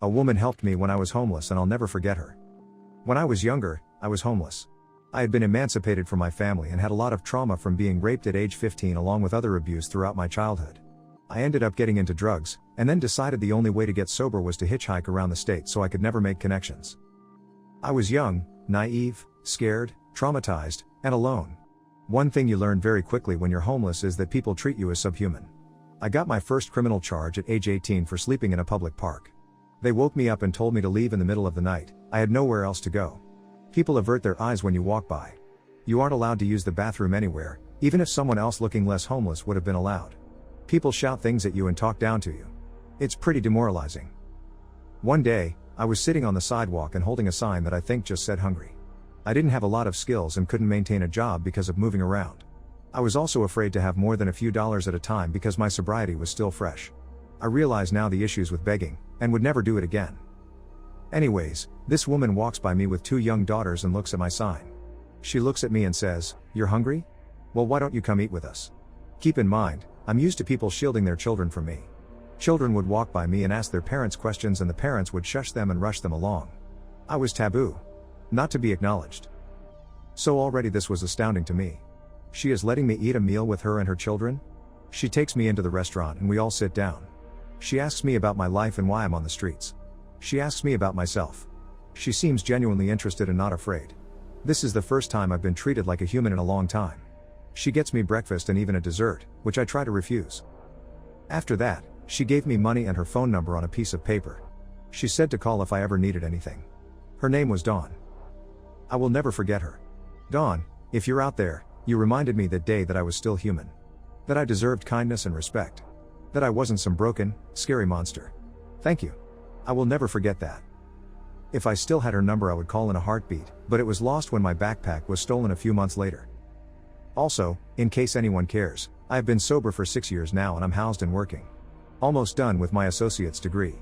A woman helped me when I was homeless and I'll never forget her. When I was younger, I was homeless. I had been emancipated from my family and had a lot of trauma from being raped at age 15 along with other abuse throughout my childhood. I ended up getting into drugs, and then decided the only way to get sober was to hitchhike around the state so I could never make connections. I was young, naive, scared, traumatized, and alone. One thing you learn very quickly when you're homeless is that people treat you as subhuman. I got my first criminal charge at age 18 for sleeping in a public park. They woke me up and told me to leave in the middle of the night. I had nowhere else to go. People avert their eyes when you walk by. You aren't allowed to use the bathroom anywhere, even if someone else looking less homeless would have been allowed. People shout things at you and talk down to you. It's pretty demoralizing. One day, I was sitting on the sidewalk and holding a sign that I think just said hungry. I didn't have a lot of skills and couldn't maintain a job because of moving around. I was also afraid to have more than a few dollars at a time because my sobriety was still fresh. I realize now the issues with begging, and would never do it again. Anyways, this woman walks by me with 2 young daughters and looks at my sign. She looks at me and says, "You're hungry? Well, why don't you come eat with us?" Keep in mind, I'm used to people shielding their children from me. Children would walk by me and ask their parents questions and the parents would shush them and rush them along. I was taboo. Not to be acknowledged. So already this was astounding to me. She is letting me eat a meal with her and her children? She takes me into the restaurant and we all sit down. She asks me about my life and why I'm on the streets. She asks me about myself. She seems genuinely interested and not afraid. This is the first time I've been treated like a human in a long time. She gets me breakfast and even a dessert, which I try to refuse. After that, she gave me money and her phone number on a piece of paper. She said to call if I ever needed anything. Her name was Dawn. I will never forget her. Dawn, if you're out there, you reminded me that day that I was still human. That I deserved kindness and respect. That I wasn't some broken, scary monster. Thank you. I will never forget that. If I still had her number I would call in a heartbeat, but it was lost when my backpack was stolen a few months later. Also, in case anyone cares, I have been sober for 6 years now and I'm housed and working. Almost done with my associate's degree.